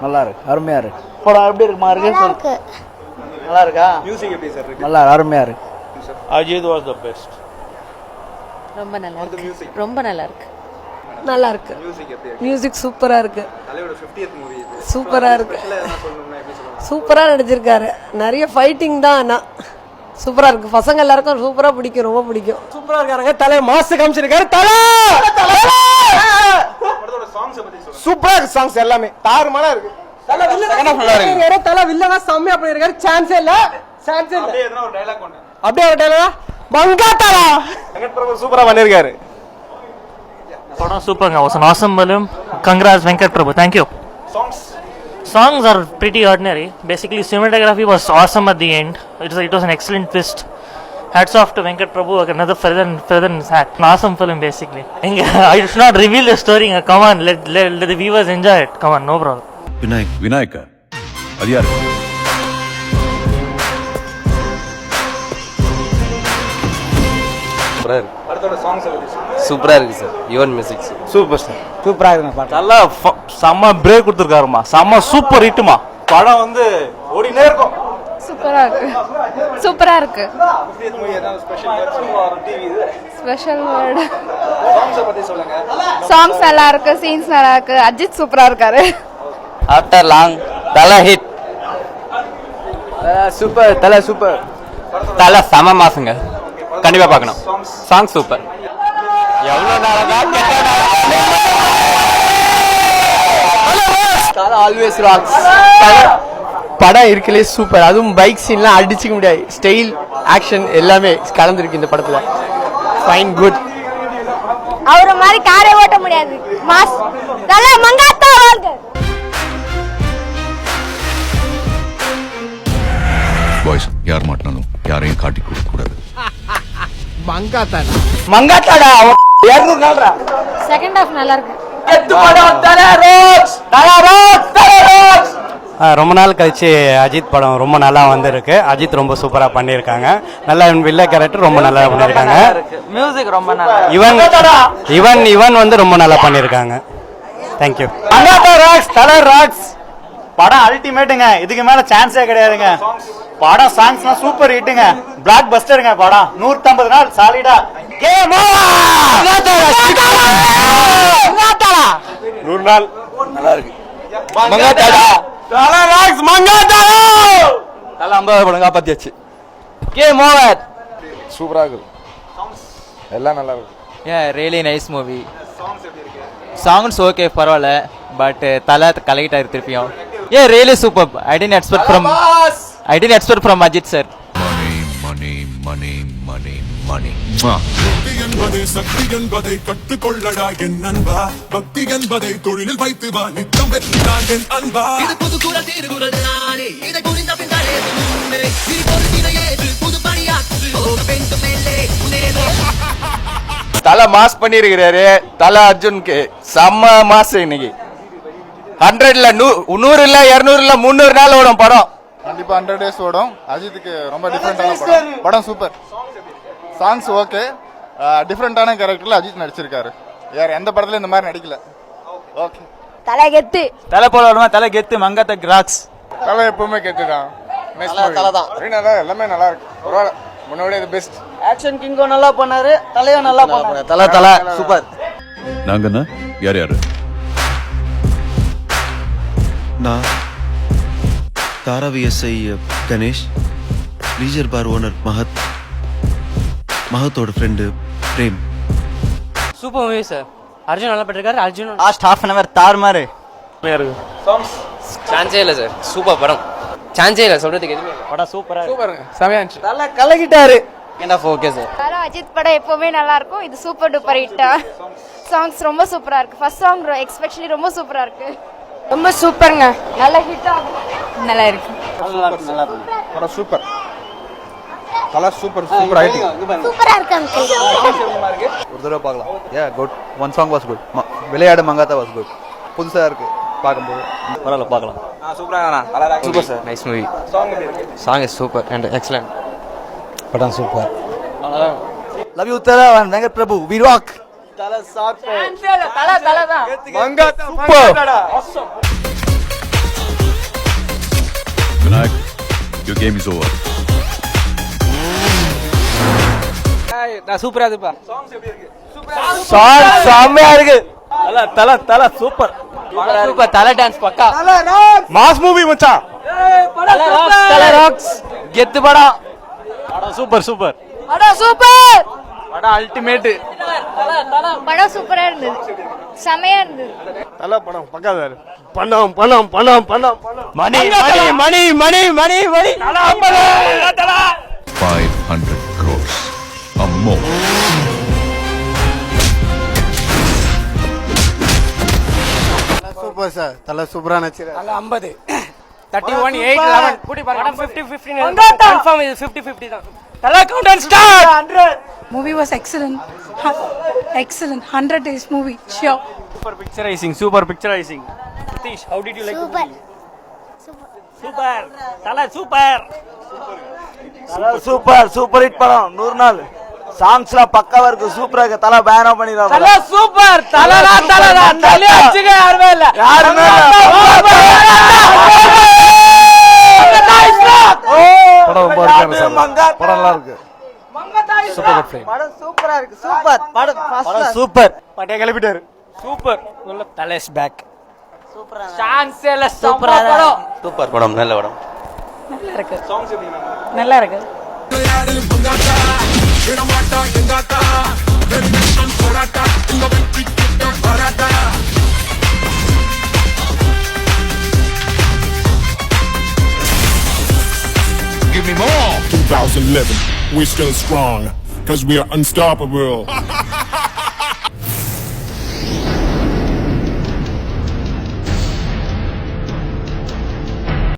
நல்லா இருக்கு அருமையா இருக்கு. படம் எப்படி இருக்குமா இருக்கு? நல்லா இருக்கா? மியூசிக் எப்படி சார் இருக்கு? நல்லா அருமையா இருக்கு. Ajith was the best. ரொம்ப நல்லா இருக்கு. ரொம்ப நல்லா இருக்கு. நல்லா இருக்கு. மியூசிக் எப்படி இருக்கு? மியூசிக் சூப்பரா இருக்கு. தலையோட 50th மூவி இது. சூப்பரா இருக்கு. ஸ்பெஷலா என்ன சொல்லணும்னா எப்படி சொல்லுங்க? சூப்பரா நடிச்சிருக்காரு. நிறைய ஃபைட்டிங் தான். ஆனா சூப்பரா இருக்கு. பசங்க எல்லாருக்கும் சூப்பரா பிடிக்கும். ரொம்ப பிடிக்கும். சூப்பரா இருக்காருங்க. தலை மாஸ் காமிச்சிருக்காரு. தலை படத்தோட சாங்ஸ் பத்தி சொல்லுங்க. சூப்பரா இருக்கு. சாங்ஸ் எல்லாமே தாறுமாறா இருக்கு. தலை வில்லனா செம்மையா பண்ணிருக்காரு. சான்ஸே இல்ல. அப்படியே எதனா ஒரு டயலாக் கொண்டு. அப்படியே ஒரு டயலாக் மங்காத்தாளா வெங்கட் பிரபு சூப்பரா பண்ணிருக்காரு. படம் சூப்பர்ங்க. Was an awesome film. Congrats Venkat Prabhu. Thank you. Songs are pretty ordinary. Basically cinematography was awesome at the end. It was an excellent twist. Hats off to Venkat Prabhu. Another further an awesome film basically. I should not reveal the story. Come on, let the viewers enjoy it. Come on, no problem. விநாயக்கா அது யாரு? படத்தோட songs பத்தி சொல்லுங்க. சூப்பரா இருக்கு sir. Yuvan music super sir. சூப்பரா இருக்கு. நல்லா செம்ம பிரேக் கொடுத்துருக்காருமா. செம்ம சூப்பர் ஹிட்டுமா. படம் வந்து ஓடினே இருக்கும். சூப்பரா இருக்கு. சூப்பரா இருக்கு. 50th மூவி ஏதாவது ஸ்பெஷல் வேர்ட்ஸ் ஆர் டிவி இது? Special word. சாங்ஸ் பத்தி சொல்லுங்க. சாங்ஸ் நல்லா இருக்கு. சீன்ஸ் நல்லா இருக்கு. அஜித் சூப்பரா இருக்காரு. ஆஃப்டர் லாங் தலை ஹிட். சூப்பர். தலை சூப்பர். தலை செம மாசுங்க. கண்டிப்பா பார்க்கணும். Song super. எவ்வளவு நாளா தலை ஆல்வேஸ் ராக்ஸ். படம் இருக்கலே சூப்பர். அதுவும் பைக் சீன்லாம் அடிச்சுக்க முடியாது. ஸ்டைல் ஆக்ஷன் எல்லாமே கலந்துருக்கு இந்த படத்துல. Fine good. அவர மாதிரி காரை ஓட்ட முடியாது. மாஸ். தல மங்காத்தா வாழ்க. பாய்ஸ் யார் மாட்டினாலும் யாரையும் காட்டி கொடுக்க கூடாது. மங்காத்தாடா 200 நாள்ரா. செகண்ட் ஹாஃப் நல்லா இருக்கு. எத்து படம் தலை ரோக்ஸ். ரொம்ப நாள் கழிச்சு அஜித் படம் ரொம்ப நல்லா வந்திருக்கு. அஜித் ரொம்ப சூப்பரா பண்ணியிருக்காங்க. நல்ல வில்ல கேரக்டர் ரொம்ப நல்லா பண்ணியிருக்காங்க. மியூசிக் ரொம்ப நல்லா. இவன் வந்து ரொம்ப நல்லா பண்ணியிருக்காங்க. தேங்க்யூ. மங்காத்தா ராக்ஸ். தலை ராக்ஸ். படம் அல்டிமேட்டுங்க. இதுக்கு மேல சான்ஸே கிடையாதுங்க. படம் சாங்ஸ்னா சூப்பர் ஹிட்டுங்க. பிளாக் பஸ்டருங்க. படம் 150 நாள் சாலிடா. 100 நாள் நல்லா இருக்கு. மங்காத்தாளா. தலை ராக்ஸ் மங்காத்தாளா. தலை 50 படம் காப்பாத்தியாச்சு. Game over. சூப்பரா இருக்கு. எல்லாம் நல்லா இருக்கு. Really nice movie. Songs okay பரவாயில்ல. பட் தலை கலெக்டாரு திருப்பியும். Really super. I didn't expect from Ajith sir. மணி மணி மணி மணி மணி. என்பதை சக்தி என்பதை கற்றுக்கொள்ளடா என் அன்பா. பக்தி என்பதை தொழிலில் வைத்து வா. நித்தம் வெற்றிதான் என் அன்பா. தலை மாஸ் பண்ணிருக்கிறாரு. தலை அர்ஜுனுக்கு செம்ம மாஸ். இன்னைக்கு 100 இல்ல 100 இல்ல 200 இல்ல 300 நாள் ஓடும் படம். கண்டிப்பா 100 days ஓடும். அஜித்துக்கு ரொம்ப டிஃபரெண்டான படம். படம் சூப்பர். Songs okay. டிஃபரெண்டான கேரக்டர்ல அஜித் நடிச்சிருக்காரு. வேற எந்த படத்துல இந்த மாதிரி நடிக்கல. ஓகே. தலை கெத்து. தலை போல வருமா? தலை கெத்து. மங்காத்தா கிராக்ஸ். தலை எப்பவுமே கெத்துதான். எல்லாமே நல்லா இருக்கு. பரவாயில்ல. முன்னோட இது பெஸ்ட். ஆக்ஷன் கிங்கோ நல்லா பண்ணாரு. தலையும் நல்லா பண்ணாரு. தலை சூப்பர். நாங்கண்ணா யார் யாரு? நான் Dharavi SI Ganesh, leisure bar owner மகத்தோட friend Prem. Super movie sir. Arjun நல்லா பண்ணிருக்காரு. Arjun last half an hour தாறுமாறு. சான்ஸே இல்லை சார். சூப்பர் படம். சான்ஸே இல்லை சொல்றதுக்கு எதுவுமே. படம் சூப்பரா. சூப்பருங்க. செமையா இருந்துச்சு. தலை கலக்கிட்டாரு. Okay sir. தல அஜித் படம் எப்பவுமே நல்லா இருக்கும். இது சூப்பர் டூப்பர் ஹிட். சாங்ஸ் ரொம்ப சூப்பரா இருக்கு. ஃபர்ஸ்ட் சாங் எஸ்பெஷலி ரொம்ப சூப்பரா இருக்கு. ரொம்ப சூப்பர்ங்க. நல்ல ஹிட் ஆகும். நல்லா இருக்கு. நல்லா படம் சூப்பர். தலை சூப்பர் சூப்பர் ஐட்டி. சூப்பரா இருக்கு அங்கிள். ஒரு தடவை பார்க்கலாம். Good. One song was good. விளையாடு மங்காத்தா வாஸ் குட். புதுசா இருக்கு பார்க்கும்போது. பரவாயில்ல பார்க்கலாம். Super sir. Nice movie. Song is super and excellent. படம் super. Love you Thala Venkat Prabhu. We rock. Thala sir. Thala தான். Mankatha super. Vinayak your game is over. நான் சூப்பரா இருப்பா சாங்ஸ் எப்படி இருக்கு சாங் செம்மையா இருக்கு தல சூப்பர் சூப்பர் தல டான்ஸ் பக்கா மாஸ் மூவி மச்சான் தல ராக்ஸ் கெத்து படம் சூப்பர் சூப்பர் படம் சூப்பர் படம் அல்டிமேட். படம் சூப்பரா இருந்தது செமையா இருந்தது தல படம் பக்காதா பணம் பணம் பணம் பணம் மணி மணி மணி மணி மணி மணி 500 crores or more. Super sir தலை சூப்பரா நடிச்சிரு தல 50 31 8 11 கூடி பாருங்க 50 15 கன்ஃபார்ம் இது 50 50 தான் Thala count and start 100 Movie was excellent. Excellent. 100 days movie. Sure. Super picturising Sathish how did you like the movie? Super Thala super super super hit படம் 100 நாள் சாங்ஸ்லாம் பக்காவா இருக்கு சூப்பரா இருக்கு தல பேனா பண்ணிடுறாங்க தல சூப்பர் தலடா தல அடிச்சுக்க யாருமே இல்ல யாருமே படம் ரொம்ப இருக்கு சார் படம் நல்லா இருக்கு சூப்பர் ஃப்ரேம் படம் சூப்பரா இருக்கு சூப்பர் படம் சூப்பர் பாட்டியா கிளப்பிட்டாரு சூப்பர் தல இஸ் பேக் சூப்பரா சான்ஸ் இல்ல சூப்பரா படம் சூப்பர் படம் நல்ல படம் நல்லா இருக்கு. சாங்ஸ் எப்படி நல்லா இருக்கு. Give me more. 2011, we're still strong, cause we are unstoppable.